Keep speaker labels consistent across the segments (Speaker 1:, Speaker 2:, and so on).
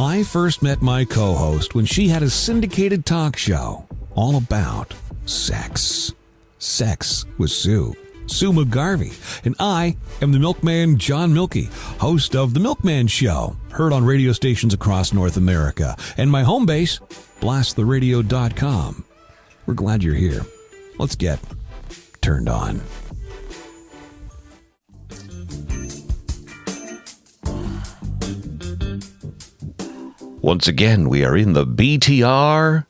Speaker 1: I first met my co-host when she had a syndicated talk show all about sex. Sex with Sue McGarvie. And I am the milkman John Mielke, host of The Milkman Show, heard on radio stations across North America. And my home base, blasttheradio.com. We're glad you're here. Let's get turned on. Once again, we are in the BTR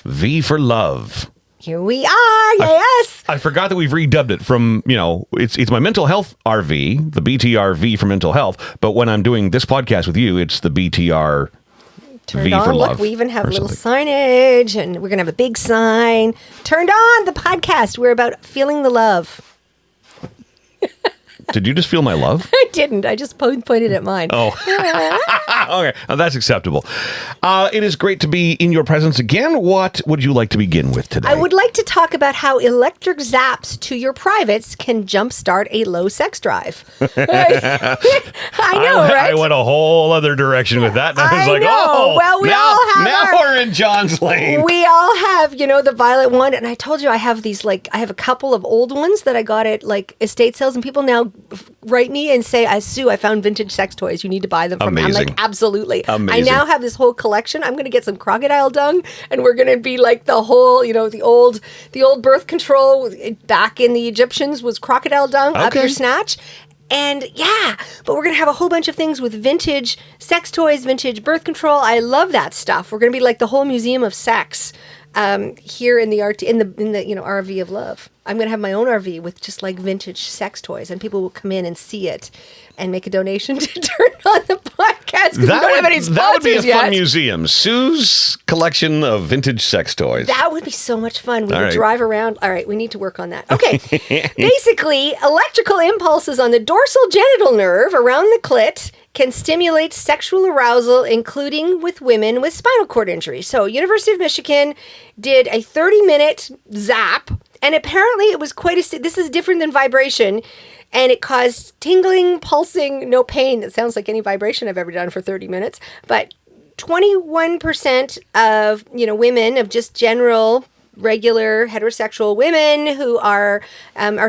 Speaker 1: V for Love.
Speaker 2: Here we are, yes!
Speaker 1: I forgot that we've redubbed it from, it's my mental health RV, the BTRV for mental health, but when I'm doing this podcast with you, it's the BTR
Speaker 2: Turned
Speaker 1: V
Speaker 2: on.
Speaker 1: for Love.
Speaker 2: Look, we even have little signage, and we're going to have a big sign. Turned on, the podcast. We're about feeling the love.
Speaker 1: Did you just feel my love?
Speaker 2: I didn't. I just pointed at mine.
Speaker 1: Oh, okay. That's acceptable. It is great to be in your presence again. What would you like to begin with today?
Speaker 2: I would like to talk about how electric zaps to your privates can jumpstart a low sex drive. I know, right?
Speaker 1: I went a whole other direction with that. And I was like,
Speaker 2: know.
Speaker 1: oh,
Speaker 2: well, we all have
Speaker 1: now we're in John's lane.
Speaker 2: We all have, the violet one. And I told you I have these, I have a couple of old ones that I got at, estate sales. And people now write me and say, Sue, I found vintage sex toys. You need to buy them from me. I'm like, absolutely.
Speaker 1: Amazing.
Speaker 2: I now have this whole collection. I'm going to get some crocodile dung, and we're going to be like the whole, the old birth control back in the Egyptians was crocodile dung up your snatch. And yeah, but we're going to have a whole bunch of things with vintage sex toys, vintage birth control. I love that stuff. We're going to be like the whole museum of sex here in the RV of love. I'm going to have my own RV with just vintage sex toys, and people will come in and see it and make a donation to turn on the podcast.
Speaker 1: That would be a fun museum. Sue's collection of vintage sex toys.
Speaker 2: That would be so much fun. We would drive around. All right, we need to work on that. Okay. Basically, electrical impulses on the dorsal genital nerve around the clit can stimulate sexual arousal, including with women with spinal cord injury. So, University of Michigan did a 30-minute zap, and apparently it was this is different than vibration, and it caused tingling, pulsing, no pain. That sounds like any vibration I've ever done for 30 minutes. But 21% of, women of just general regular heterosexual women who are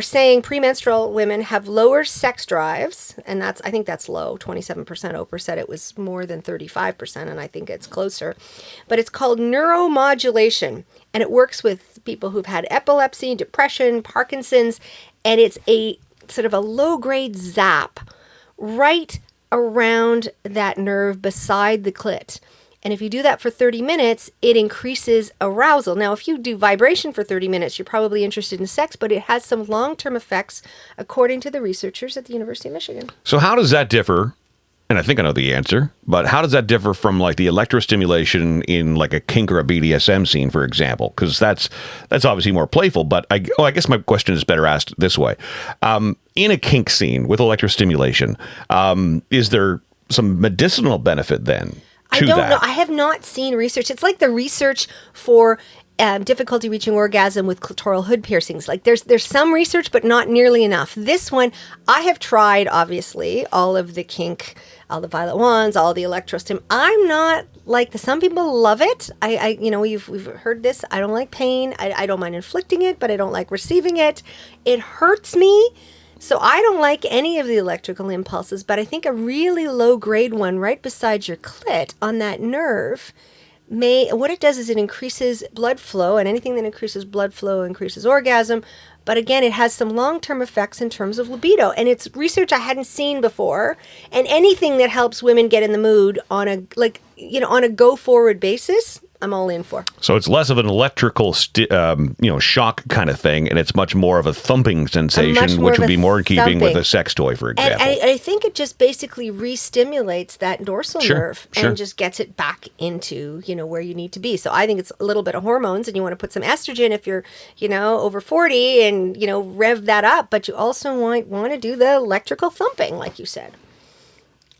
Speaker 2: saying premenstrual women have lower sex drives, and I think that's low. 27%. Oprah said it was more than 35%, and I think it's closer. But it's called neuromodulation, and it works with people who've had epilepsy, depression, Parkinson's, and it's a sort of a low-grade zap right around that nerve beside the clit. And if you do that for 30 minutes, it increases arousal. Now, if you do vibration for 30 minutes, you're probably interested in sex, but it has some long-term effects, according to the researchers at the University of Michigan.
Speaker 1: So how does that differ? And I think I know the answer, but how does that differ from the electrostimulation in a kink or a BDSM scene, for example? Because that's obviously more playful, but I guess my question is better asked this way. In a kink scene with electrostimulation, is there some medicinal benefit then?
Speaker 2: I don't know. I have not seen research. It's like the research for difficulty reaching orgasm with clitoral hood piercings. There's some research, but not nearly enough. This one, I have tried, obviously, all of the kink, all the violet wands, all the electrostim. I'm not some people love it. We've heard this. I don't like pain. I don't mind inflicting it, but I don't like receiving it. It hurts me. So I don't like any of the electrical impulses, but I think a really low-grade one right beside your clit on that nerve what it does is it increases blood flow, and anything that increases blood flow increases orgasm. But again, it has some long-term effects in terms of libido, and it's research I hadn't seen before. And anything that helps women get in the mood on a go-forward basis, I'm all in for.
Speaker 1: So it's less of an electrical, shock kind of thing, and it's much more of a thumping sensation, which would be more in keeping with a sex toy, for example.
Speaker 2: And I think it just basically re-stimulates that dorsal nerve and just gets it back into, where you need to be. So I think it's a little bit of hormones, and you want to put some estrogen if you're, over 40 and, rev that up. But you also want to do the electrical thumping, like you said.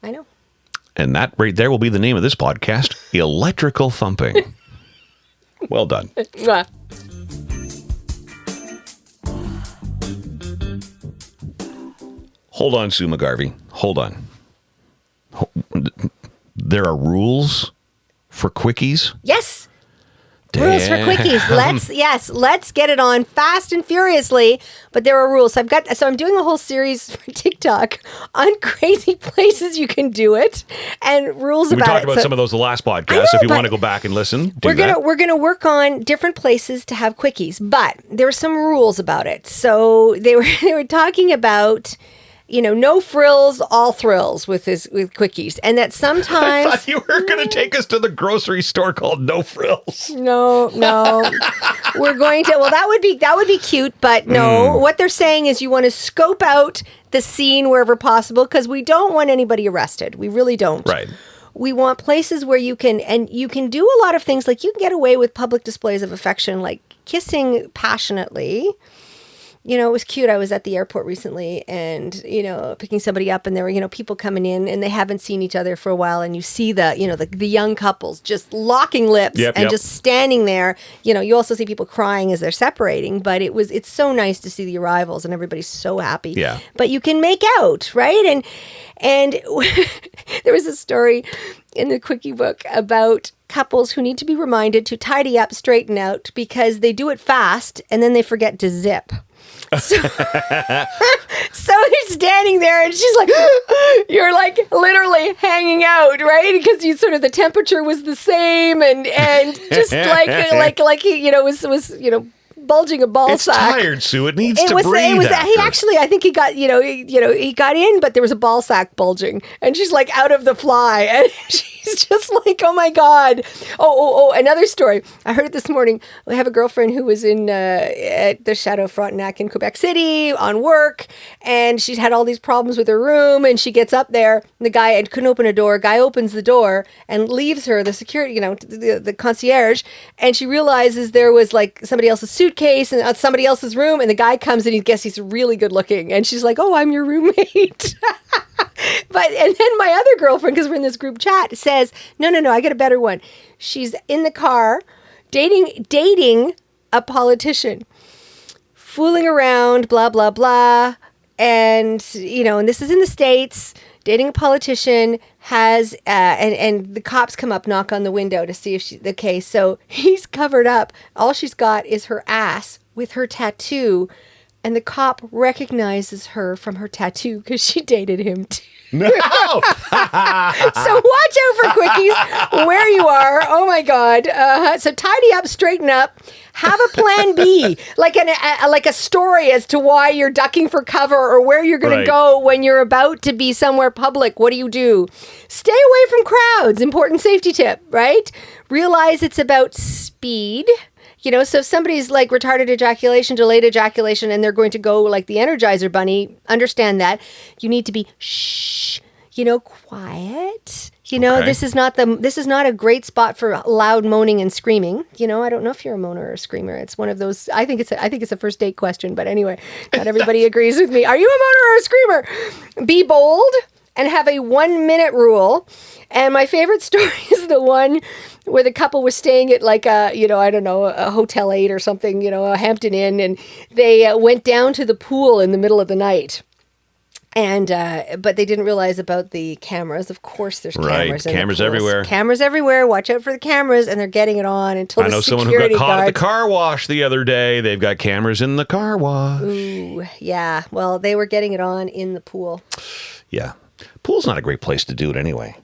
Speaker 2: I know.
Speaker 1: And that right there will be the name of this podcast, Electrical Thumping. Well done. Hold on, Sue McGarvie. Hold on. there are rules for quickies?
Speaker 2: Yes. Rules for quickies. Let's get it on fast and furiously. But there are rules. So I'm doing a whole series for TikTok on crazy places you can do it and rules about it.
Speaker 1: We talked about some of those the last podcast. If you want to go back and listen,
Speaker 2: we're gonna work on different places to have quickies, but there were some rules about it. So they were talking about, no frills, all thrills with quickies, and that sometimes
Speaker 1: I thought you were going to take us to the grocery store called No Frills.
Speaker 2: No, we're going to. Well, that would be cute, but no. What they're saying is you want to scope out the scene wherever possible because we don't want anybody arrested. We really don't.
Speaker 1: Right.
Speaker 2: We want places where you can do a lot of things, like you can get away with public displays of affection, like kissing passionately. It was cute. I was at the airport recently and, picking somebody up, and there were, people coming in and they haven't seen each other for a while. And you see the young couples just locking lips just standing there. You also see people crying as they're separating, but it's so nice to see the arrivals and everybody's so happy.
Speaker 1: Yeah.
Speaker 2: But you can make out, right? And there was a story in the Quickie book about couples who need to be reminded to tidy up, straighten out, because they do it fast and then they forget to zip. So they're standing there and she's like, you're like literally hanging out, right? Because the temperature was the same and just was bulging a ball sack.
Speaker 1: It's tired, Sue. It needs to breathe.
Speaker 2: I think he got, he got in, but there was a ball sack bulging, and she's like out of the fly, and she's just like, oh my God. Oh, another story. I heard it this morning. I have a girlfriend who was at the Chateau Frontenac in Quebec City on work, and she's had all these problems with her room, and she gets up there, and the guy couldn't open a door. Guy opens the door and leaves her, the security, the concierge, and she realizes there was like somebody else's suitcase in somebody else's room, and the guy comes and he guess he's really good looking, and she's like, oh, I'm your roommate. And then my other girlfriend, because we're in this group chat, says, no, I got a better one. She's in the car dating a politician, fooling around, blah blah blah, and this is in the States. Dating a politician, has and the cops come up, knock on the window to see if she's okay. So he's covered up. All she's got is her ass with her tattoo, and the cop recognizes her from her tattoo because she dated him too.
Speaker 1: No.
Speaker 2: So watch out for quickies where you are. Oh my God. So tidy up, straighten up. Have a plan B, like a story as to why you're ducking for cover or where you're going to go when you're about to be somewhere public. What do? Stay away from crowds. Important safety tip, right? Realize it's about speed. So if somebody's like retarded ejaculation, delayed ejaculation, and they're going to go like the Energizer Bunny, understand that. You need to be quiet. Okay. This is not a great spot for loud moaning and screaming. I don't know if you're a moaner or a screamer. It's one of those. I think it's a first date question. But anyway, not everybody agrees with me. Are you a moaner or a screamer? Be bold and have a 1-minute rule. And my favorite story is the one where the couple was staying at like a Hotel 8 or something, a Hampton Inn, and they went down to the pool in the middle of the night. And but they didn't realize about the cameras. Of course, there's cameras.
Speaker 1: Right, cameras everywhere.
Speaker 2: Cameras everywhere. Watch out for the cameras, and they're getting it on until the security guard. I know someone who got caught at the car wash the other day. They've got cameras in the car wash. Ooh, yeah. Well, they were getting it on in the pool.
Speaker 1: Yeah, pool's not a great place to do it anyway.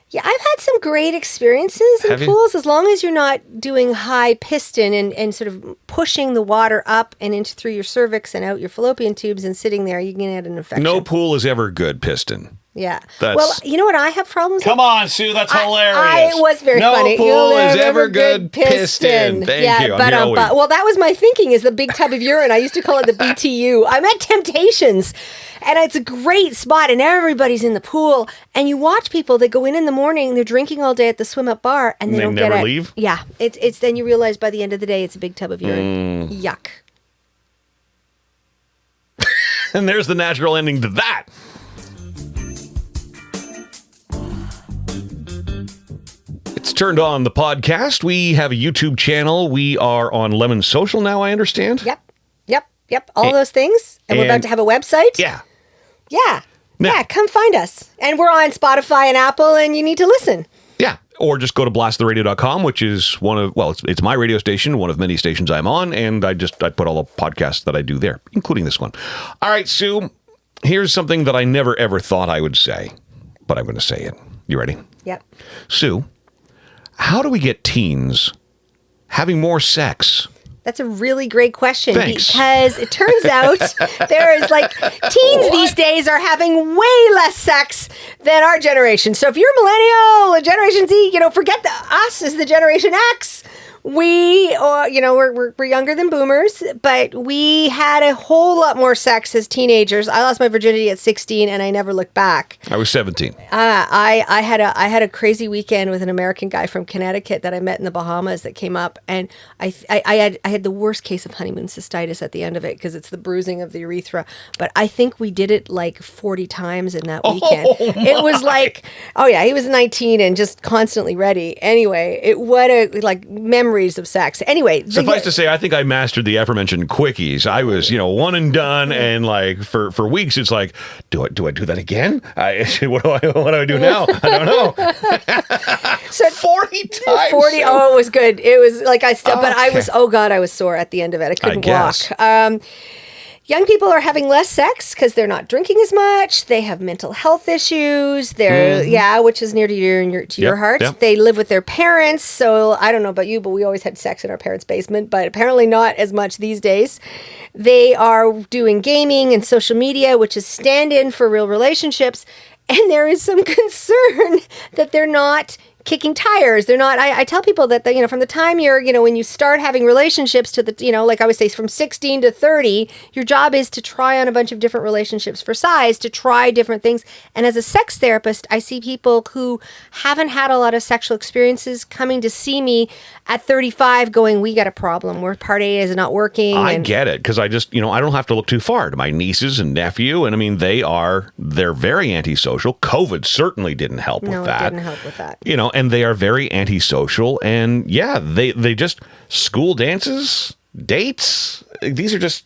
Speaker 2: Yeah, I've had some great experiences in pools, as long as you're not doing high piston and sort of pushing the water up and through your cervix and out your fallopian tubes and sitting there, you can get an infection.
Speaker 1: No pool is ever good piston.
Speaker 2: Yeah. Well, you know what I have problems with?
Speaker 1: Come on, Sue, that's hilarious.
Speaker 2: It was very funny.
Speaker 1: No pool is ever good piston. Thank you.
Speaker 2: Well, that was my thinking, is the big tub of urine. I used to call it the BTU. I'm at Temptations, and it's a great spot, and everybody's in the pool, and you watch people, they go in the morning, they're drinking all day at the swim-up bar, and they don't
Speaker 1: never leave?
Speaker 2: Yeah. It's then you realize by the end of the day, it's a big tub of urine. Yuck.
Speaker 1: And there's the natural ending to that. It's Turned On the podcast. We have a YouTube channel. We are on Lemon Social now, I understand.
Speaker 2: Yep. All those things. And we're about to have a website.
Speaker 1: Yeah.
Speaker 2: Yeah. Yeah, come find us. And we're on Spotify and Apple, and you need to listen.
Speaker 1: Yeah. Or just go to blasttheradio.com, which is it's my radio station, one of many stations I'm on, and I put all the podcasts that I do there, including this one. All right, Sue, here's something that I never ever thought I would say, but I'm going to say it. You ready?
Speaker 2: Yep.
Speaker 1: Sue, how do we get teens having more sex?
Speaker 2: That's a really great question.
Speaker 1: Thanks.
Speaker 2: Because it turns out there's teens these days are having way less sex than our generation. So if you're millennial, Generation Z, forget us as the Generation X. We're younger than boomers, but we had a whole lot more sex as teenagers. I lost my virginity at 16, and I never looked back.
Speaker 1: I was 17.
Speaker 2: I had a crazy weekend with an American guy from Connecticut that I met in the Bahamas that came up, and I had the worst case of honeymoon cystitis at the end of it because it's the bruising of the urethra. But I think we did it 40 times in that weekend. It was he was 19 and just constantly ready. Anyway, what a memories of sex. Anyway,
Speaker 1: suffice to say, I think I mastered the aforementioned quickies. I was, one and done, and for weeks, it's do I do that again? What do I do now? I don't know. So 40 times. 40.
Speaker 2: Oh, it was good. It was but I was. Oh God, I was sore at the end of it. I couldn't walk. Young people are having less sex because they're not drinking as much. They have mental health issues. They're which is near to your heart. Yep. They live with their parents. So I don't know about you, but we always had sex in our parents' basement. But apparently not as much these days. They are doing gaming and social media, which is stand-in for real relationships. And there is some concern that they're not kicking tires. They're not. I tell people that from the time you're when you start having relationships to the I would say from 16 to 30, your job is to try on a bunch of different relationships for size, to try different things. And as a sex therapist, I see people who haven't had a lot of sexual experiences coming to see me at 35 going, we got a problem. Where part A is not working.
Speaker 1: I get it because I just I don't have to look too far to my nieces and nephew, and I mean they're very antisocial. COVID certainly didn't help with that.
Speaker 2: No, it didn't help with that.
Speaker 1: And they are very antisocial, and they just school dances, dates. These are just,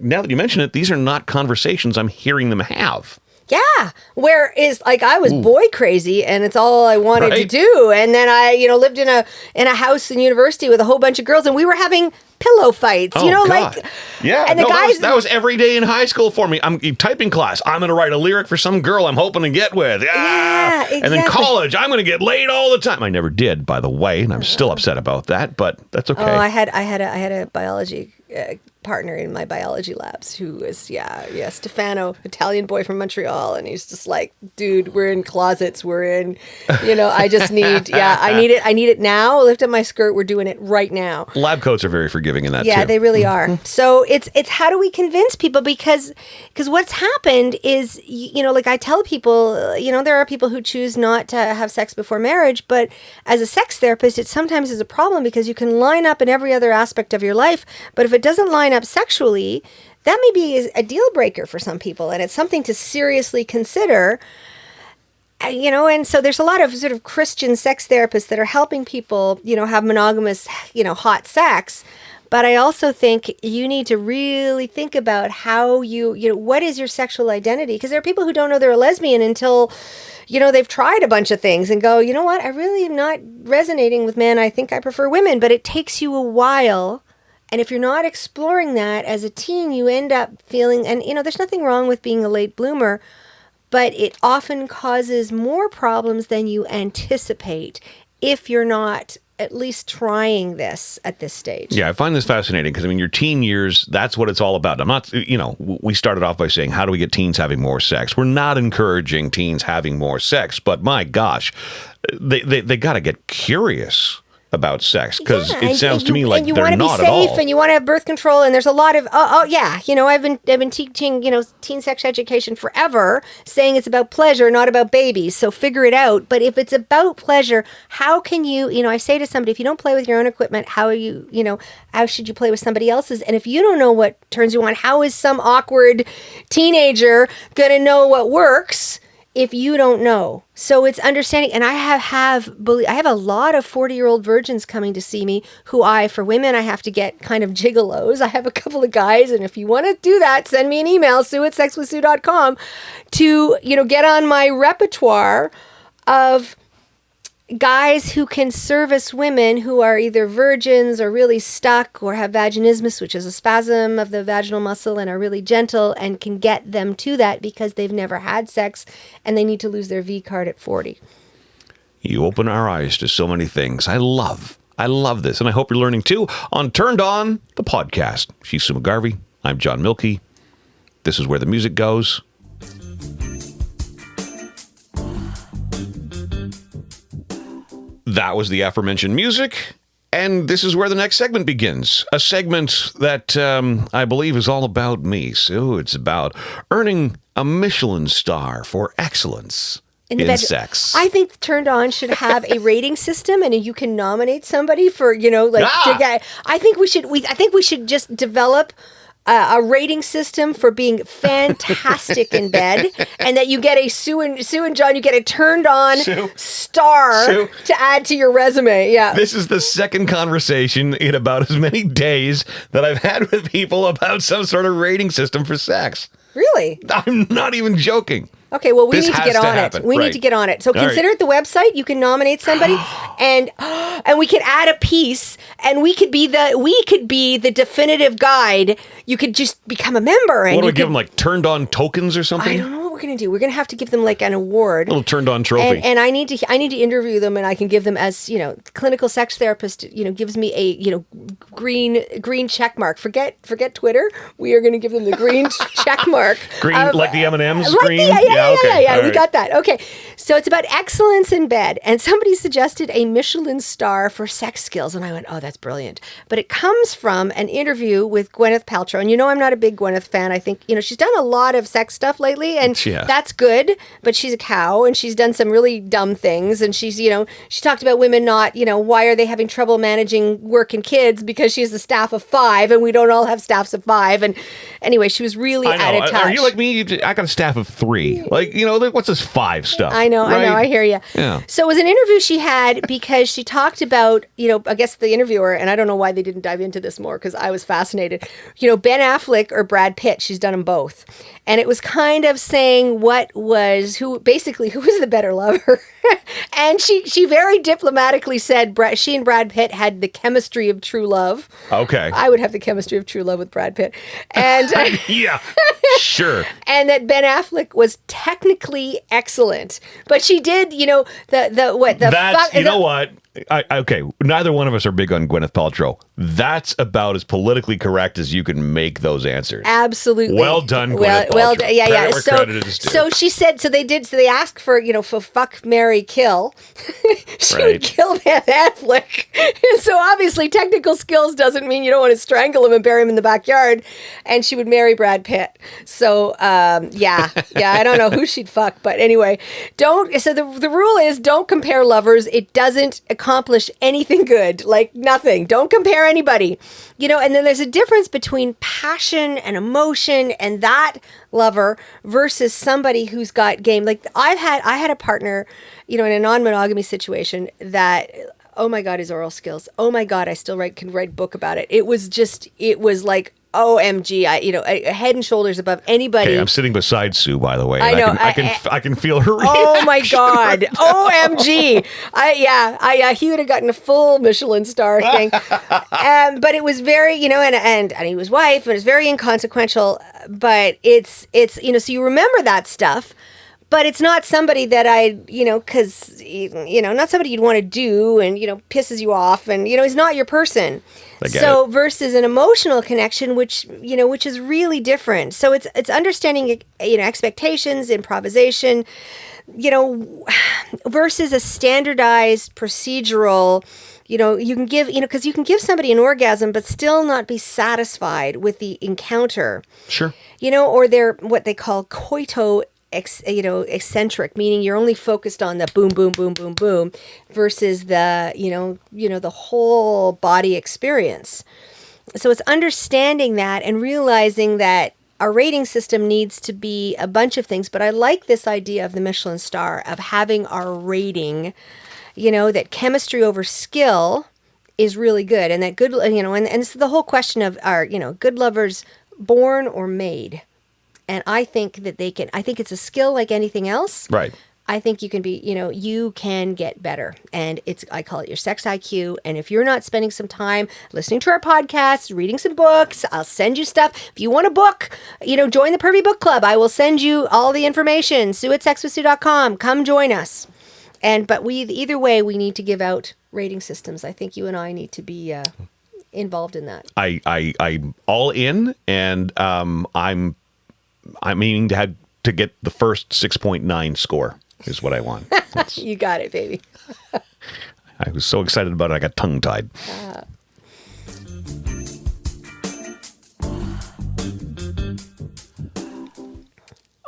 Speaker 1: now that you mention it, these are not conversations I'm hearing them have.
Speaker 2: Yeah. Whereas I was boy crazy and it's all I wanted to do. And then I, lived in a house in university with a whole bunch of girls and we were having pillow fights,
Speaker 1: God. Yeah. And the guys that was every day in high school for me. I'm typing class. I'm going to write a lyric for some girl I'm hoping to get with.
Speaker 2: Yeah, exactly.
Speaker 1: And then college, I'm going to get laid all the time. I never did, by the way, and I'm still upset about that, but that's okay.
Speaker 2: Oh, I had a biology partner in my biology labs who was Stefano, Italian boy from Montreal, and he's just dude, we're in closets, we're in I just need I need it now. Lift up my skirt, we're doing it right now.
Speaker 1: Lab coats are very forgiving in that
Speaker 2: too. They really
Speaker 1: Mm-hmm.
Speaker 2: are. So it's how do we convince people, because what's happened is I tell people there are people who choose not to have sex before marriage, but as a sex therapist it sometimes is a problem because you can line up in every other aspect of your life, but if it doesn't line up sexually, that may be a deal breaker for some people, and it's something to seriously consider. And so there's a lot of sort of Christian sex therapists that are helping people, have monogamous, hot sex. But I also think you need to really think about how what is your sexual identity? Because there are people who don't know they're a lesbian until, they've tried a bunch of things and go, you know what, I really am not resonating with men. I think I prefer women. But it takes you a while. And if you're not exploring that as a teen, you end up feeling, and there's nothing wrong with being a late bloomer, but it often causes more problems than you anticipate if you're not at least trying this at this stage.
Speaker 1: Yeah, I find this fascinating because, your teen years, that's what it's all about. I'm not, we started off by saying, how do we get teens having more sex? We're not encouraging teens having more sex, but my gosh, they got to get curious about sex, because it sounds to me like they're not at all.
Speaker 2: You want to be safe, and you want to have birth control, and there's a lot of I've been teaching teen sex education forever, saying it's about pleasure, not about babies. So figure it out. But if it's about pleasure, how can you I say to somebody, if you don't play with your own equipment, how are you how should you play with somebody else's? And if you don't know what turns you on, how is some awkward teenager gonna know what works if you don't know. So it's understanding. And I have a lot of 40-year-old virgins coming to see me who for women, I have to get kind of gigolos. I have a couple of guys. And if you want to do that, send me an email, sue@sexwithsue.com, to, get on my repertoire of guys who can service women who are either virgins or really stuck or have vaginismus, which is a spasm of the vaginal muscle, and are really gentle and can get them to that because they've never had sex and they need to lose their V card at 40.
Speaker 1: You open our eyes to so many things. I love this, and I hope you're learning too on Turned On, the podcast. She's Sue McGarvie. I'm John Mielke. This is where the music goes. That was the aforementioned music, and this is where the next segment begins. A segment that I believe is all about me. So it's about earning a Michelin star for excellence in sex.
Speaker 2: I think Turned On should have a rating system, and you can nominate somebody for, to get. I think we should just develop a rating system for being fantastic in bed, and that you get a Sue and John, you get a Turned On star to add to your resume. Yeah.
Speaker 1: This is the second conversation in about as many days that I've had with people about some sort of rating system for sex.
Speaker 2: Really?
Speaker 1: I'm not even joking.
Speaker 2: Okay, well, we need to get on it. We need to get on it. So consider it the website. You can nominate somebody, and we can add a piece, and we could be the definitive guide. You could just become a member. And
Speaker 1: what do we give them, like Turned On tokens or something?
Speaker 2: I don't know what we're gonna do. We're gonna have to give them like an award,
Speaker 1: a little Turned On trophy.
Speaker 2: And I need to interview them, and I can give them as clinical sex therapist. Gives me a green check mark. Forget Twitter. We are going to give them the green check mark.
Speaker 1: Green, like the M&M's
Speaker 2: like
Speaker 1: green?
Speaker 2: Yeah. We got that. Okay. So it's about excellence in bed. And somebody suggested a Michelin star for sex skills. And I went, oh, that's brilliant. But it comes from an interview with Gwyneth Paltrow. And I'm not a big Gwyneth fan. I think, she's done a lot of sex stuff lately. And that's good. But she's a cow. And she's done some really dumb things. And she's, she talked about women not, why are they having trouble managing work and kids? Because she has a staff of 5. And we don't all have staffs of 5. And anyway, she was really out of touch.
Speaker 1: Are you like me? I got a staff of 3. Like, what's this 5 stuff?
Speaker 2: I know, I hear you.
Speaker 1: Yeah.
Speaker 2: So it was an interview she had because she talked about, I guess the interviewer, and I don't know why they didn't dive into this more because I was fascinated, Ben Affleck or Brad Pitt. She's done them both. And it was kind of saying who was the better lover. And she very diplomatically said she and Brad Pitt had the chemistry of true love.
Speaker 1: Okay.
Speaker 2: I would have the chemistry of true love with Brad Pitt. And
Speaker 1: yeah, sure.
Speaker 2: And that Ben Affleck was technically excellent. But she did,
Speaker 1: what? Okay, neither one of us are big on Gwyneth Paltrow. That's about as politically correct as you can make those answers.
Speaker 2: Absolutely.
Speaker 1: Well done, Gwyneth Paltrow.
Speaker 2: Well done. Yeah.
Speaker 1: So
Speaker 2: she said, they asked for, for fuck, marry, kill. She would kill Ben Affleck. And so obviously technical skills doesn't mean you don't want to strangle him and bury him in the backyard. And she would marry Brad Pitt. So, I don't know who she'd fuck. But anyway, the rule is don't compare lovers. It doesn't accomplish anything good, like nothing. Don't compare anybody, and then there's a difference between passion and emotion and that lover versus somebody who's got game. Like I had a partner, in a non-monogamy situation that, oh my God, his oral skills. Oh my God, I still can write a book about it. It was like, OMG, head and shoulders above anybody.
Speaker 1: Okay, I'm sitting beside Sue, by the way.
Speaker 2: I know.
Speaker 1: I can feel her reaction.
Speaker 2: Oh my God. OMG. He would have gotten a full Michelin star thing. But it was very, and he was wife, and it was very inconsequential. But it's so you remember that stuff. But it's not somebody that because, not somebody you'd want to do and, pisses you off and, is not your person. So versus an emotional connection, which is really different. So it's understanding, expectations, improvisation, versus a standardized procedural, you can give, because you can give somebody an orgasm, but still not be satisfied with the encounter.
Speaker 1: Sure.
Speaker 2: Or they're what they call coito eccentric, meaning you're only focused on the boom, boom, boom, boom, boom, versus the, the whole body experience. So it's understanding that and realizing that our rating system needs to be a bunch of things, but I like this idea of the Michelin star, of having our rating, that chemistry over skill is really good. And that good, and it's the whole question of are, good lovers born or made? And I think that I think it's a skill like anything else.
Speaker 1: Right.
Speaker 2: I think you can be, you can get better. And I call it your sex IQ. And if you're not spending some time listening to our podcasts, reading some books, I'll send you stuff. If you want a book, join the Pervy Book Club. I will send you all the information. Sue@sexwithsue.com. Come join us. But either way, we need to give out rating systems. I think you and I need to be involved in that.
Speaker 1: I'm all in, and I'm aiming to get the first 6.9 score is what I want.
Speaker 2: You got it, baby.
Speaker 1: I was so excited about it, I got tongue-tied.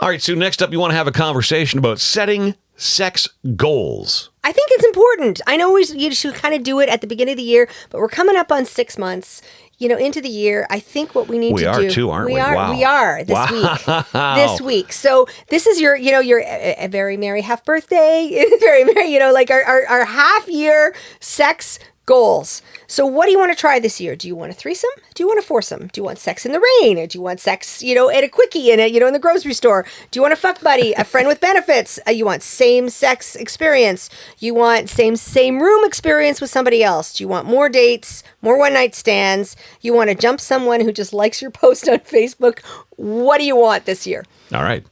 Speaker 1: All right, so next up, you want to have a conversation about setting sex goals.
Speaker 2: I think it's important. I know you should kind of do it at the beginning of the year, but we're coming up on 6 months, into the year. I think what we need to do.
Speaker 1: We are too, aren't we? Wow.
Speaker 2: We are this week. This week. So this is your a very merry half birthday. Very merry, like our half year sex goals. So what do you want to try this year? Do you want a threesome? Do you want a foursome? Do you want sex in the rain? Or do you want sex, at a quickie in the grocery store? Do you want a fuck buddy, a friend with benefits? You want same sex experience? You want same room experience with somebody else? Do you want more dates, more one night stands? You want to jump someone who just likes your post on Facebook? What do you want this year?
Speaker 1: All right.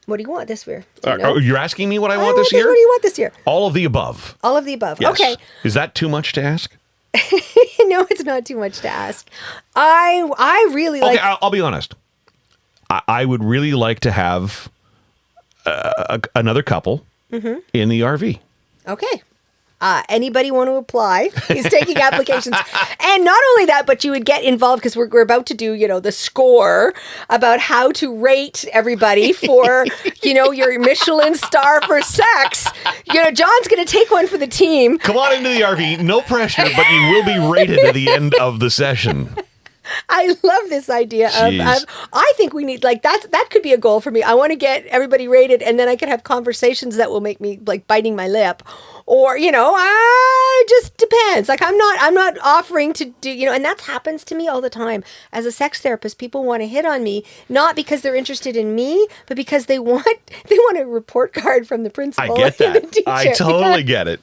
Speaker 2: What do you want this year?
Speaker 1: You're asking me what I want this year?
Speaker 2: What do you want this year?
Speaker 1: All of the above.
Speaker 2: All of the above.
Speaker 1: Yes.
Speaker 2: Okay.
Speaker 1: Is that too much to ask?
Speaker 2: No, it's not too much to ask. I really like...
Speaker 1: Okay, I'll be honest. I would really like to have another couple in the RV.
Speaker 2: Okay. Anybody want to apply? He's taking applications. And not only that, but you would get involved because we're about to do, the score about how to rate everybody for, your Michelin star for sex. John's going to take one for the team.
Speaker 1: Come on into the RV. No pressure, but you will be rated at the end of the session.
Speaker 2: I love this idea of I think we need that could be a goal for me. I want to get everybody rated, and then I can have conversations that will make me biting my lip. Or, just depends. I'm not offering to do, and that happens to me all the time. As a sex therapist, people want to hit on me, not because they're interested in me, but because they want a report card from the principal.
Speaker 1: I get that.
Speaker 2: And the teacher.
Speaker 1: I totally get it.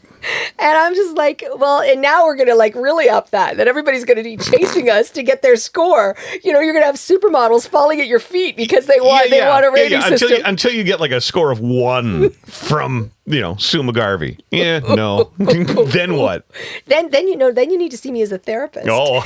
Speaker 2: And I'm just and now we're going to really up that everybody's going to be chasing us to get their score. You're going to have supermodels falling at your feet because they want a rating system.
Speaker 1: Until you get a score of 1 from, Sue McGarvie. Yeah, no. Then what?
Speaker 2: Then you need to see me as a therapist.
Speaker 1: Oh.
Speaker 2: And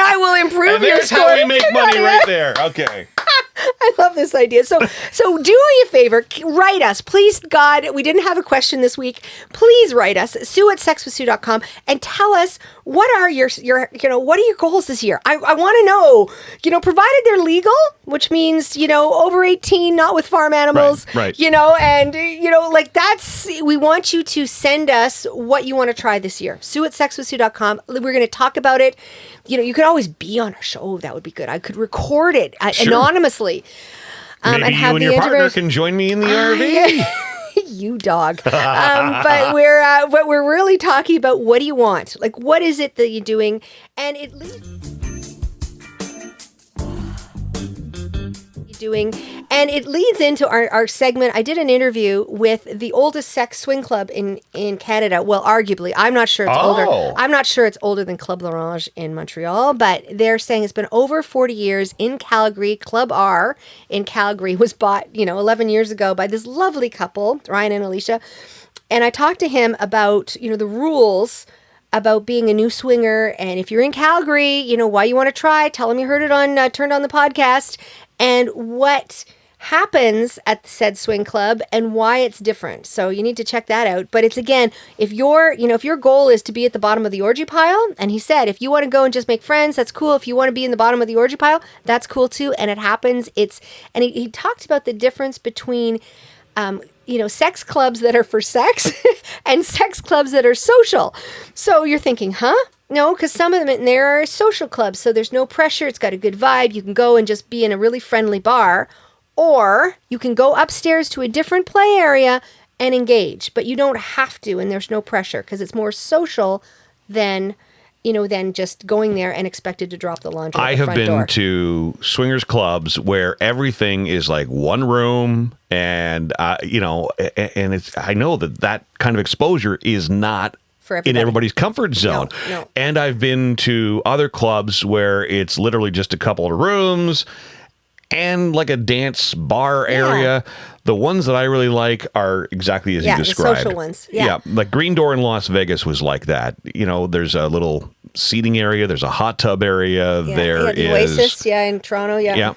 Speaker 2: I will improve
Speaker 1: and
Speaker 2: your score.
Speaker 1: That's how we make money right there. Okay.
Speaker 2: I love this idea. So do me a favor, write us. Please, God, we didn't have a question this week. Please write us, Sue@sexwithsue.com, and tell us what are your what are your goals this year? I want to know, provided they're legal, which means, over 18, not with farm animals,
Speaker 1: right.
Speaker 2: And, we want you to send us what you want to try this year. Sue@sexwithsue.com. We're going to talk about it. You could always be on our show. That would be good. I could record it anonymously.
Speaker 1: Maybe
Speaker 2: and have
Speaker 1: you and your partner can join me in the RV.
Speaker 2: You dog. But we're really talking about what do you want? What is it that you're doing? And it leads into our segment. I did an interview with the oldest sex swing club in Canada. Well, arguably, I'm not sure it's older. I'm not sure it's older than Club L'Orange in Montreal, but they're saying it's been over 40 years in Calgary. Club R in Calgary was bought, 11 years ago by this lovely couple, Ryan and Alicia. And I talked to him about, the rules about being a new swinger. And if you're in Calgary, why you want to try, tell them you heard it on Turned On the Podcast, and what happens at the said swing club and why it's different. So you need to check that out. But it's, again, if your goal is to be at the bottom of the orgy pile, and he said, if you want to go and just make friends, that's cool. If you want to be in the bottom of the orgy pile, that's cool too. And it happens. And he talked about the difference between, sex clubs that are for sex and sex clubs that are social. So you're thinking, huh? No, because some of them in there are social clubs, so there's no pressure. It's got a good vibe. You can go and just be in a really friendly bar, or you can go upstairs to a different play area and engage. But you don't have to, and there's no pressure because it's more social than than just going there and expected to drop the laundry at
Speaker 1: I
Speaker 2: the
Speaker 1: have
Speaker 2: front
Speaker 1: been
Speaker 2: door.
Speaker 1: to swingers clubs where everything is like one room, and and it's I know that kind of exposure is not
Speaker 2: For
Speaker 1: in
Speaker 2: everybody.
Speaker 1: everybody's comfort zone.
Speaker 2: No.
Speaker 1: And I've been to other clubs where it's literally just a couple of rooms and like a dance bar area. The ones that I really like are exactly as you described.
Speaker 2: The social ones. Yeah.
Speaker 1: Like Green Door in Las Vegas was like that. There's a little seating area, there's a hot tub area, there
Speaker 2: the
Speaker 1: is
Speaker 2: Oasis, in Toronto,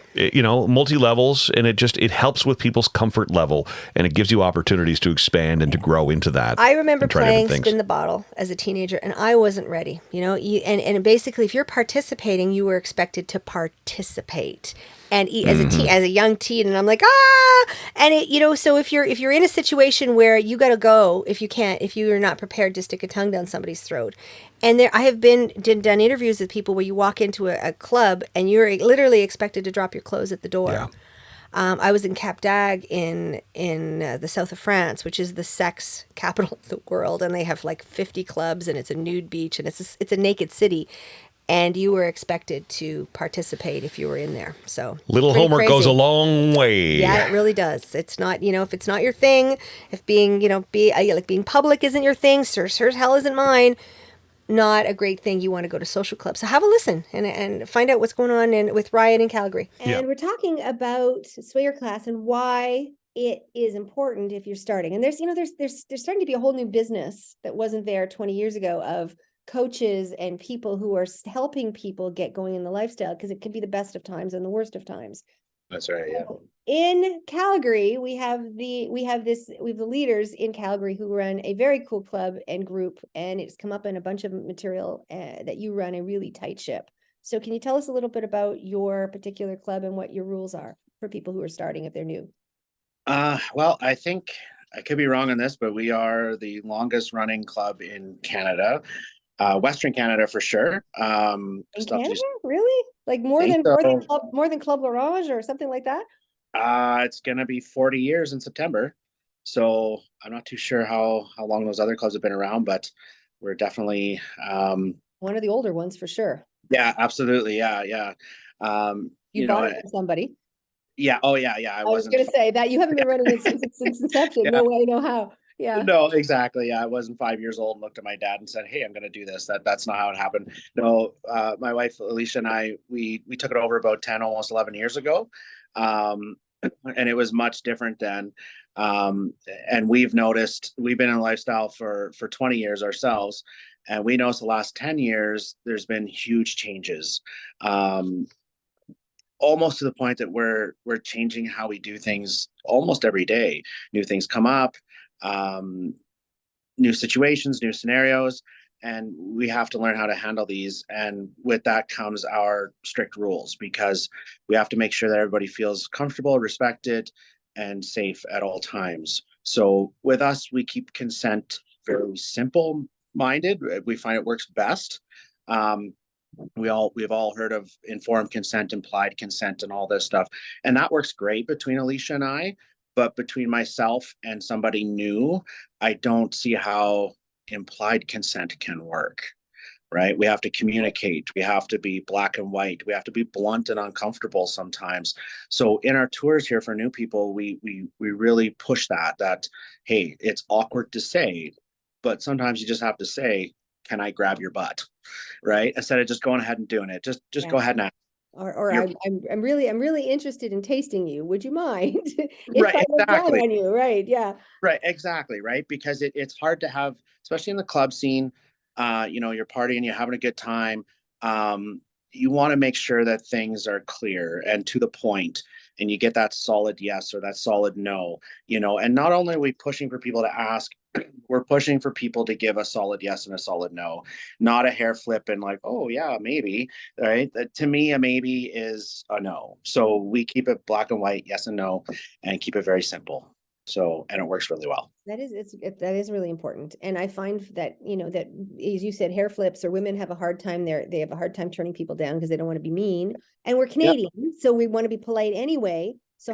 Speaker 1: multi levels, and it helps with people's comfort level, and it gives you opportunities to expand and to grow into that.
Speaker 2: I remember
Speaker 1: and try
Speaker 2: playing
Speaker 1: different things.
Speaker 2: Spin the Bottle as a teenager, and I wasn't ready. And basically, if you're participating, you were expected to participate. And as a young teen, and I'm like, and so if you're in a situation where you got to go, if you're not prepared to stick a tongue down somebody's throat. And I have done interviews with people where you walk into a club and you're literally expected to drop your clothes at the door.
Speaker 1: Yeah.
Speaker 2: I was in Cap d'Agde in the south of France, which is the sex capital of the world, and they have like 50 clubs, and it's a nude beach, and it's a naked city, and you were expected to participate if you were in there. So
Speaker 1: little homework
Speaker 2: crazy.
Speaker 1: Goes a long way.
Speaker 2: Yeah, it really does. It's not, if it's not your thing, if being public isn't your thing, sure as hell isn't mine. Not a great thing. You want to go to social clubs. So have a listen and find out what's going on with Riot in Calgary. And we're talking about swinger class and why it is important if you're starting. And there's starting to be a whole new business that wasn't there 20 years ago of coaches and people who are helping people get going in the lifestyle, because it can be the best of times and the worst of times.
Speaker 3: That's right. Yeah.
Speaker 2: In Calgary, we have the leaders in Calgary who run a very cool club and group, and it's come up in a bunch of material that you run a really tight ship. So can you tell us a little bit about your particular club and what your rules are for people who are starting if they're new?
Speaker 3: Well, I think I could be wrong on this, but we are the longest running club in Canada. Western Canada for sure.
Speaker 2: In Canada, really? Like more than Club L'Orange or something like that?
Speaker 3: It's gonna be 40 years in September, so I'm not too sure how long those other clubs have been around, but we're definitely
Speaker 2: one of the older ones for sure.
Speaker 3: Yeah, absolutely. Yeah.
Speaker 2: You bought it from somebody.
Speaker 3: Yeah. Oh, yeah. I
Speaker 2: was going to say that you haven't been running it since inception. Yeah. No way, no how. Yeah.
Speaker 3: No, exactly. Yeah, I wasn't 5 years old and looked at my dad and said, "Hey, I'm going to do this." That's not how it happened. No, my wife Alicia and I we took it over about 10, almost 11 years ago, and it was much different then. And we've noticed we've been in lifestyle for 20 years ourselves, and we noticed the last 10 years there's been huge changes. Almost to the point that we're changing how we do things almost every day. New things come up, new situations, new scenarios, and we have to learn how to handle these. And with that comes our strict rules, because we have to make sure that everybody feels comfortable, respected, and safe at all times. So with us, we keep consent very simple minded. We find it works best. We've all heard of informed consent, implied consent, and all this stuff, and that works great between Alicia and I. But between myself and somebody new, I don't see how implied consent can work. Right? We have to communicate. We have to be black and white. We have to be blunt and uncomfortable sometimes. So in our tours here for new people, we really push that hey, it's awkward to say, but sometimes you just have to say, "Can I grab your butt?" Right? Instead of just going ahead and doing it. Just go ahead and ask.
Speaker 2: Or I'm really interested in tasting you. Would you mind if
Speaker 3: right,
Speaker 2: I look down
Speaker 3: exactly.
Speaker 2: on you? Right. Yeah.
Speaker 3: Right. Exactly. Right. Because it's hard to have, especially in the club scene, you're partying, you're having a good time. You want to make sure that things are clear and to the point, and you get that solid yes or that solid no, and not only are we pushing for people to ask, we're pushing for people to give a solid yes and a solid no, not a hair flip and like, "Oh yeah, maybe." Right. To me, a maybe is a no. So we keep it black and white, yes and no, and keep it very simple. So, and it works really well.
Speaker 2: That is really important. And I find that, that as you said, hair flips or women have a hard time there. They have a hard time turning people down because they don't want to be mean. And we're Canadian, so we want to be polite anyway. So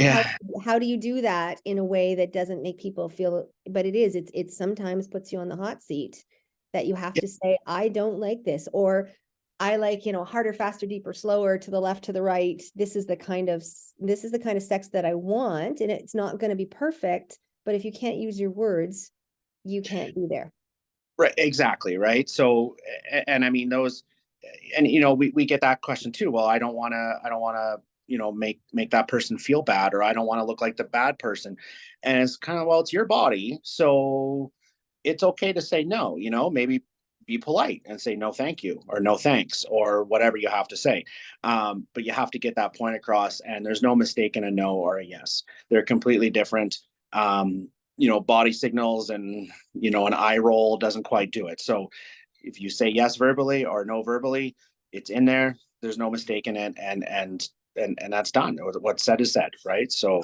Speaker 2: how do you do that in a way that doesn't make people feel, but it sometimes puts you on the hot seat that you have to say, I don't like this, or I like, harder, faster, deeper, slower, to the left, to the right. This is the kind of sex that I want. And it's not going to be perfect. But if you can't use your words, you can't be there.
Speaker 3: Right. Exactly. Right. So, and I mean, those, and, we get that question too. Well, I don't want to, make that person feel bad, or I don't want to look like the bad person. And it's kind of, well, it's your body. So it's okay to say no, maybe be polite and say no, thank you, or no, thanks, or whatever you have to say. But you have to get that point across, and there's no mistake in a no or a yes. They're completely different. Body signals and, an eye roll doesn't quite do it. So if you say yes verbally or no verbally, it's in there. There's no mistake in it. And that's done. What's said is said. Right. So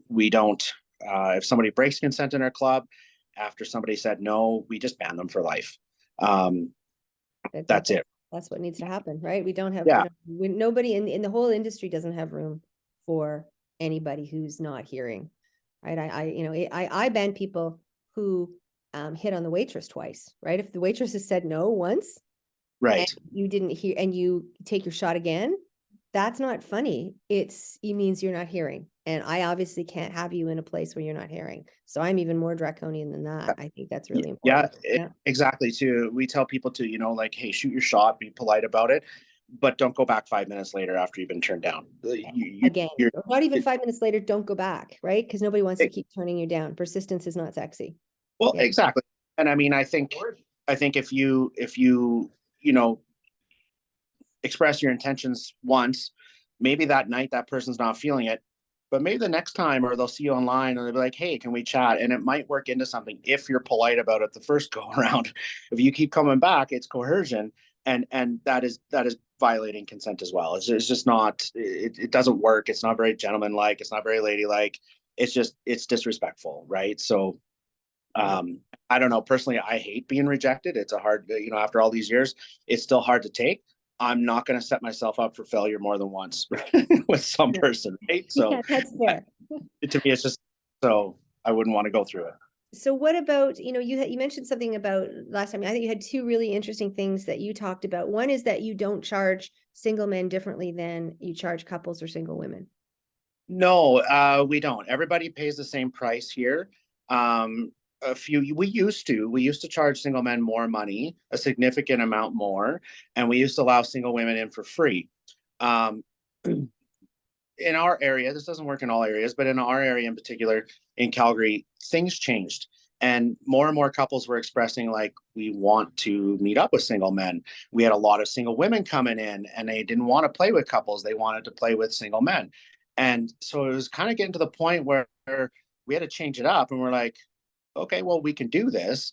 Speaker 3: we don't, if somebody breaks consent in our club after somebody said no, we just ban them for life. That's it.
Speaker 2: That's what needs to happen. Right. We don't have,
Speaker 3: yeah.
Speaker 2: Nobody in the whole industry doesn't have room for anybody who's not hearing. Right. I ban people who hit on the waitress twice. Right. If the waitress has said no once,
Speaker 3: right,
Speaker 2: you didn't hear, and you take your shot again, that's not funny. It means you're not hearing. And I obviously can't have you in a place where you're not hearing. So I'm even more draconian than that. I think that's really important.
Speaker 3: Exactly. Too. We tell people to, like, hey, shoot your shot, be polite about it, but don't go back 5 minutes later after you've been turned down.
Speaker 2: Again, not even 5 minutes later, don't go back, right? Because nobody wants to keep turning you down. Persistence is not sexy.
Speaker 3: Well, exactly. And I mean, I think if you express your intentions once, maybe that night that person's not feeling it, but maybe the next time, or they'll see you online and they'll be like, hey, can we chat? And it might work into something if you're polite about it the first go around. If you keep coming back, it's coercion. And that is violating consent as well. It's just not, it doesn't work. It's not very gentlemanlike. It's not very ladylike. It's disrespectful. Right. So, I don't know. Personally, I hate being rejected. It's a hard, after all these years, it's still hard to take. I'm not going to set myself up for failure more than once with some person. Right. So
Speaker 2: that's fair.
Speaker 3: To me, it's just, so I wouldn't want to go through it.
Speaker 2: So what about, you mentioned something about last time. I think you had two really interesting things that you talked about. One is that you don't charge single men differently than you charge couples or single women.
Speaker 3: No, we don't. Everybody pays the same price here. We used to charge single men more money, a significant amount more, and we used to allow single women in for free. In our area, this doesn't work in all areas, but in our area in particular, in Calgary, things changed. And more couples were expressing, like, we want to meet up with single men. We had a lot of single women coming in, and they didn't want to play with couples. They wanted to play with single men. And so it was kind of getting to the point where we had to change it up. And we're like, okay, well, we can do this,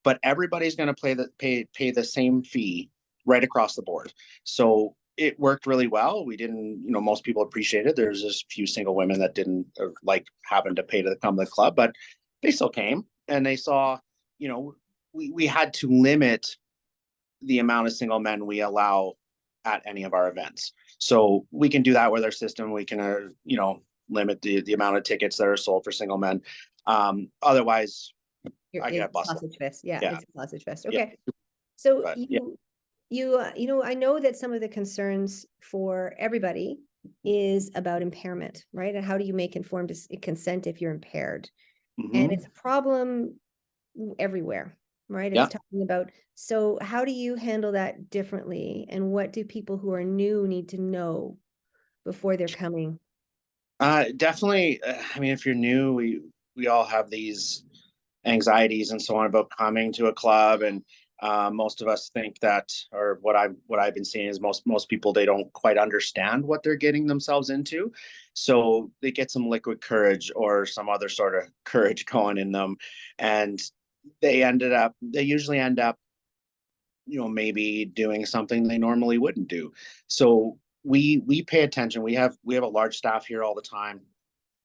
Speaker 3: but everybody's going to pay the same fee right across the board. So it worked really well. We didn't, most people appreciated it. There's just a few single women that didn't happen to pay to come to the club, but they still came, and they saw, we had to limit the amount of single men we allow at any of our events. So we can do that with our system. We can, limit the amount of tickets that are sold for single men. Otherwise, I get busted.
Speaker 2: Sausage fest. Yeah, it's a sausage fest. Okay. Yeah. So I know that some of the concerns for everybody is about impairment, right? And how do you make informed consent if you're impaired? Mm-hmm. And it's a problem everywhere, right? It's talking about, so how do you handle that differently? And what do people who are new need to know before they're coming?
Speaker 3: Definitely. I mean, if you're new, we all have these anxieties and so on about coming to a club, and most of us think that, or what I've been seeing is most people, they don't quite understand what they're getting themselves into, so they get some liquid courage or some other sort of courage going in them, and they usually end up maybe doing something they normally wouldn't do. So we pay attention. We have a large staff here all the time.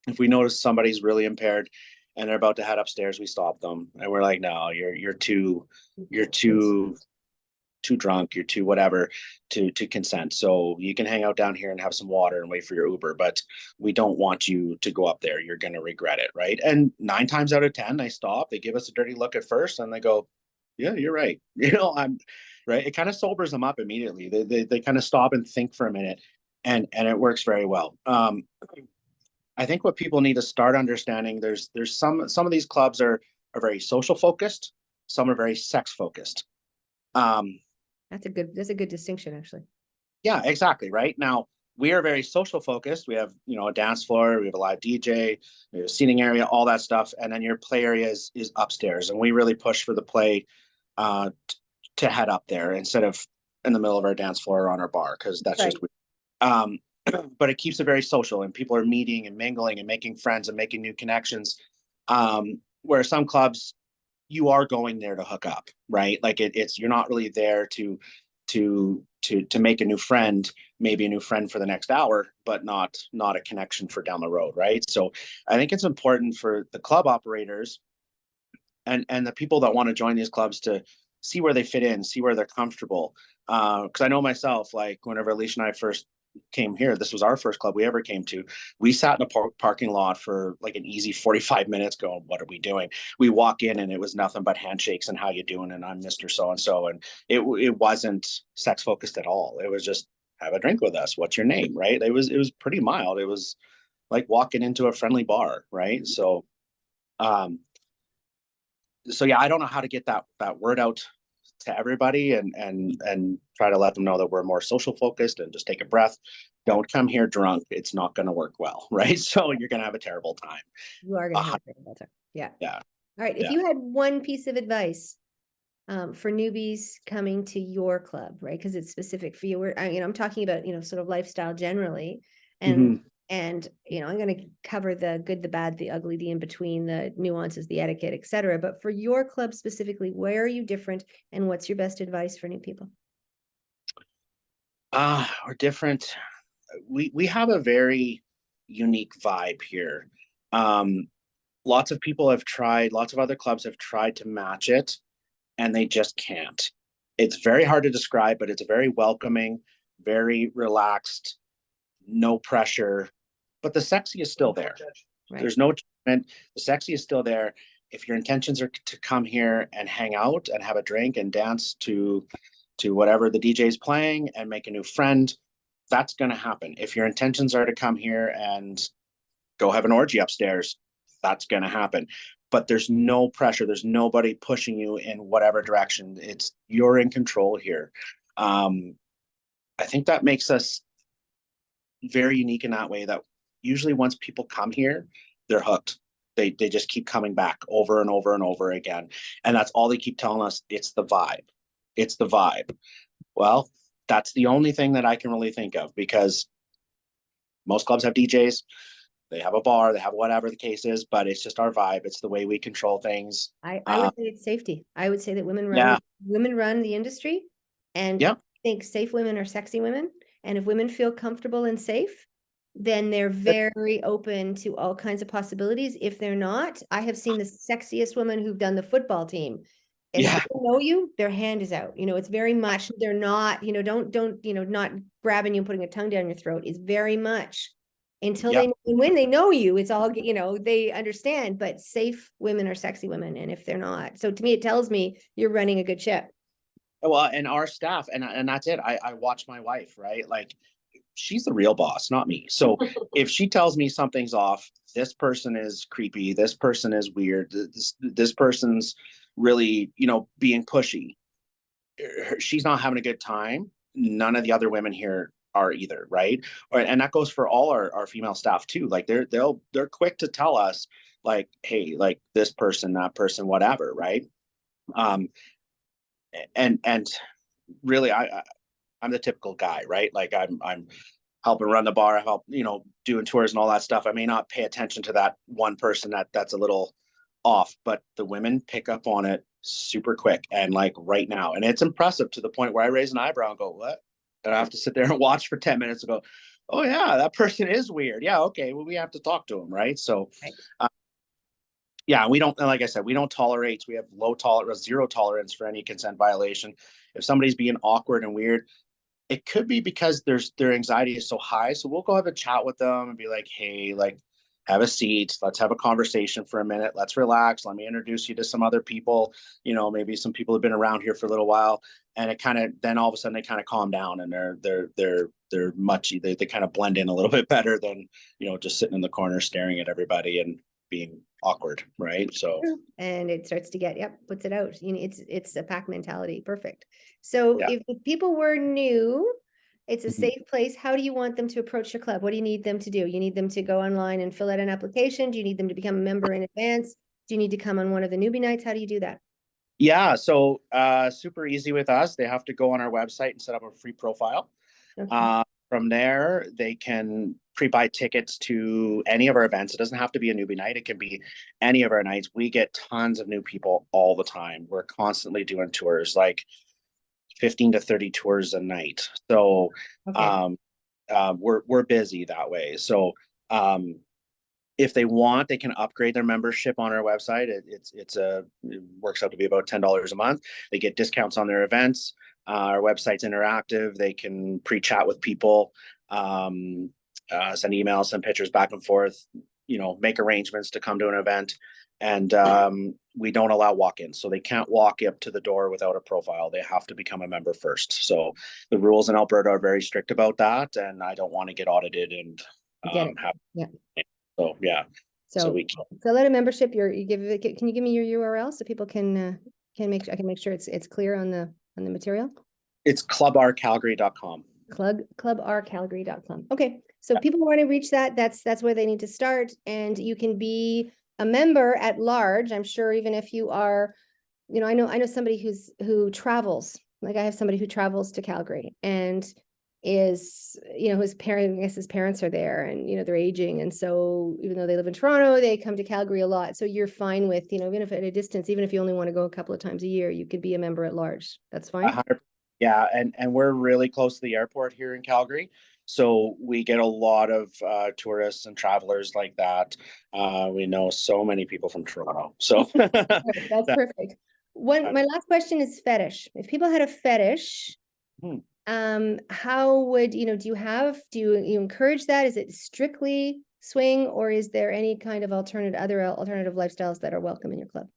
Speaker 3: If we notice somebody's really impaired and they're about to head upstairs, we stop them and we're like, no, you're too drunk, you're too whatever to consent. So you can hang out down here and have some water and wait for your Uber, but we don't want you to go up there. You're going to regret it, right? And 9 times out of 10, they stop. They give us a dirty look at first, and they go, "Yeah, you're right." I'm right. It kind of sobers them up immediately. They kind of stop and think for a minute, and it works very well. I think what people need to start understanding, there's some of these clubs are very social focused, some are very sex focused. Um,
Speaker 2: That's a good distinction, actually.
Speaker 3: Yeah, exactly. Right now, we are very social focused. We have, a dance floor, we have a live DJ, we have a seating area, all that stuff, and then your play area is upstairs, and we really push for the play to head up there instead of in the middle of our dance floor or on our bar, because that's
Speaker 2: Right.
Speaker 3: just weird. But it keeps it very social, and people are meeting and mingling and making friends and making new connections. Where some clubs, you are going there to hook up, right? Like it's you're not really there to make a new friend, maybe a new friend for the next hour, but not a connection for down the road, right? So I think it's important for the club operators and the people that want to join these clubs to see where they fit in, see where they're comfortable. Because I know myself, like whenever Alicia and I first came here, this was our first club we ever came to. We sat in a parking lot for like an easy 45 minutes going, what are we doing? We walk in and it was nothing but handshakes and how you doing? And I'm Mr. So-and-so. And it wasn't sex focused at all. It was just have a drink with us. What's your name? Right. It was pretty mild. It was like walking into a friendly bar. Right. Um, so yeah, I don't know how to get that word out to everybody and try to let them know that we're more social focused and just take a breath. Don't come here drunk. It's not going to work well, right? So you're going to have a terrible time.
Speaker 2: You are going to have a terrible time. Yeah.
Speaker 3: Yeah.
Speaker 2: All right. If
Speaker 3: Yeah.
Speaker 2: you had one piece of advice for newbies coming to your club, right? Because it's specific for you. I'm talking about, sort of lifestyle generally. And and I'm going to cover the good, the bad, the ugly, the in between, the nuances, the etiquette, etc. But for your club specifically, where are you different, and what's your best advice for new people?
Speaker 3: We're different. We have a very unique vibe here. Lots of people have tried, lots of other clubs have tried to match it, and they just can't. It's very hard to describe, but it's very welcoming, very relaxed, no pressure, but the sexy is still there. Right. There's no judgment. The sexy is still there. If your intentions are to come here and hang out and have a drink and dance to whatever the DJ is playing and make a new friend, that's going to happen. If your intentions are to come here and go have an orgy upstairs, that's going to happen. But there's no pressure. There's nobody pushing you in whatever direction. You're in control here. I think that makes us very unique in that way, that usually once people come here, they're hooked. They just keep coming back over and over and over again. And that's all they keep telling us. It's the vibe. It's the vibe. Well, that's the only thing that I can really think of, because most clubs have DJs. They have a bar, they have whatever the case is, but it's just our vibe. It's the way we control things.
Speaker 2: I would say it's safety. I would say that women run the industry, and
Speaker 3: I
Speaker 2: think safe women are sexy women. And if women feel comfortable and safe, then they're very open to all kinds of possibilities. If they're not, I have seen the sexiest women who've done the football team. And if they know you, their hand is out. It's very much, they're not, don't, not grabbing you and putting a tongue down your throat. Is very much until when they know you, it's all, they understand. But safe women are sexy women. And if they're not, so to me, it tells me you're running a good ship.
Speaker 3: Well, and our staff, and that's it. I watch my wife, right? Like, she's the real boss, not me. So if she tells me something's off, this person is creepy, this person is weird, this person's really, being pushy, she's not having a good time, none of the other women here are either, right? And that goes for all our female staff too. Like they're quick to tell us, like, hey, like this person, that person, whatever, right? And really, I'm the typical guy, right? Like I'm helping run the bar, help, doing tours and all that stuff. I may not pay attention to that one person that's a little off, but the women pick up on it super quick and like right now. And it's impressive to the point where I raise an eyebrow and go, what? And I have to sit there and watch for 10 minutes and go, oh yeah, that person is weird. Yeah, okay, well, we have to talk to them, right? So
Speaker 2: Right.
Speaker 3: yeah, we don't, like I said, we don't tolerate, we have zero tolerance for any consent violation. If somebody's being awkward and weird, it could be because their anxiety is so high. So we'll go have a chat with them and be like, hey, like, have a seat. Let's have a conversation for a minute. Let's relax. Let me introduce you to some other people. Maybe some people have been around here for a little while. And it kind of, then all of a sudden they kind of calm down and they're they kind of blend in a little bit better than, just sitting in the corner staring at everybody and being awkward, right? So
Speaker 2: and it starts to get, puts it out. It's a pack mentality. Perfect. So
Speaker 3: yeah.
Speaker 2: if people were new, it's a
Speaker 3: Mhm.
Speaker 2: safe place. How do you want them to approach your club? What do you need them to do? You need them to go online and fill out an application? Do you need them to become a member in advance? Do you need to come on one of the newbie nights? How do you do that?
Speaker 3: Yeah, so super easy with us. They have to go on our website and set up a free profile.
Speaker 2: Okay.
Speaker 3: From there, they can pre-buy tickets to any of our events. It doesn't have to be a newbie night. It can be any of our nights. We get tons of new people all the time. We're constantly doing tours, like 15 to 30 tours a night. So
Speaker 2: Okay.
Speaker 3: we're busy that way. So if they want, they can upgrade their membership on our website. It works out to be about $10 a month. They get discounts on their events. Our website's interactive. They can pre-chat with people, send emails, send pictures back and forth. Make arrangements to come to an event. And we don't allow walk-ins, so they can't walk up to the door without a profile. They have to become a member first. So the rules in Alberta are very strict about that, and I don't want to get audited and
Speaker 2: Get it.
Speaker 3: have.
Speaker 2: Yeah.
Speaker 3: So yeah. So we
Speaker 2: fill out a membership. Can you give me your URL so people can make sure it's clear on the material?
Speaker 3: It's clubrcalgary.com.
Speaker 2: clubrcalgary.com. Okay. So people want to reach that's where they need to start. And you can be a member at large. I'm sure even if you are, I know somebody who travels. Like I have somebody who travels to Calgary and is, his parents are there and, they're aging. And so even though they live in Toronto, they come to Calgary a lot. So you're fine with, even if at a distance, even if you only want to go a couple of times a year, you could be a member at large. That's fine.
Speaker 3: 100%. Yeah, and we're really close to the airport here in Calgary, so we get a lot of tourists and travelers like that. We know so many people from Toronto, so
Speaker 2: That's perfect. My last question is fetish. If people had a fetish, how would do you encourage that? Is it strictly swing, or is there any kind of alternative lifestyles that are welcome in your club?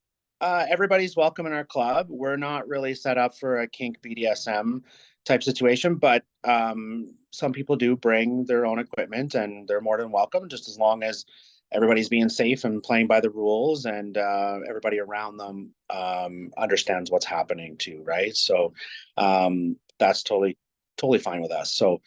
Speaker 3: everybody's welcome in our club. We're not really set up for a kink BDSM type situation, but some people do bring their own equipment and they're more than welcome, just as long as everybody's being safe and playing by the rules and everybody around them understands what's happening too, right? So that's totally fine with us. So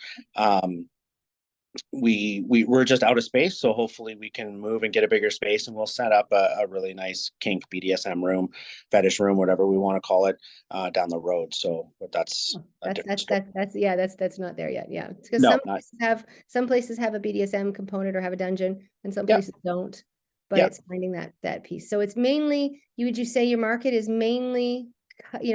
Speaker 3: we're just out of space, so hopefully we can move and get a bigger space, and we'll set up a really nice kink BDSM room, fetish room, whatever we want to call it, down the road. So but that's
Speaker 2: not there yet. Yeah, it's because
Speaker 3: no,
Speaker 2: some places have a BDSM component or have a dungeon, and some
Speaker 3: Yep.
Speaker 2: places don't. But
Speaker 3: Yep.
Speaker 2: it's finding that piece. So it's mainly, would you say your market is mainly,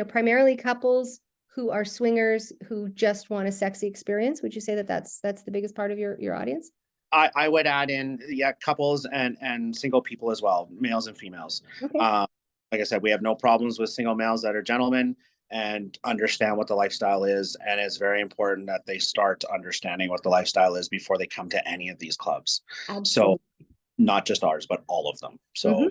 Speaker 2: primarily couples who are swingers who just want a sexy experience? Would you say that's the biggest part of your audience?
Speaker 3: I would add in couples and single people as well, males and females.
Speaker 2: Okay.
Speaker 3: Like I said, we have no problems with single males that are gentlemen and understand what the lifestyle is, and it's very important that they start understanding what the lifestyle is before they come to any of these clubs.
Speaker 2: Absolutely.
Speaker 3: So not just ours, but all of them. So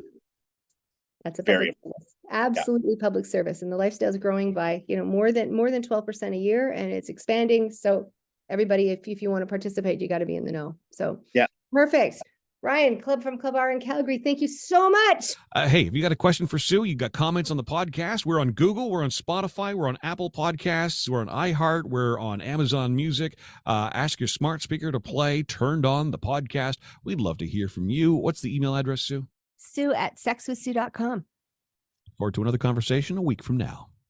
Speaker 2: that's a
Speaker 3: very
Speaker 2: public service. Absolutely public service. And the lifestyle is growing by, more than 12% a year, and it's expanding. So everybody, if you want to participate, you got to be in the know. So
Speaker 3: yeah.
Speaker 2: Perfect. Ryan, from Club R in Calgary, thank you so much.
Speaker 1: Hey, if you got a question for Sue, you got comments on the podcast, we're on Google, we're on Spotify, we're on Apple Podcasts, we're on iHeart, we're on Amazon Music. Ask your smart speaker to play Turned On the podcast. We'd love to hear from you. What's the email address, Sue?
Speaker 2: Sue@sexwithsue.com.
Speaker 1: Forward to another conversation a week from now.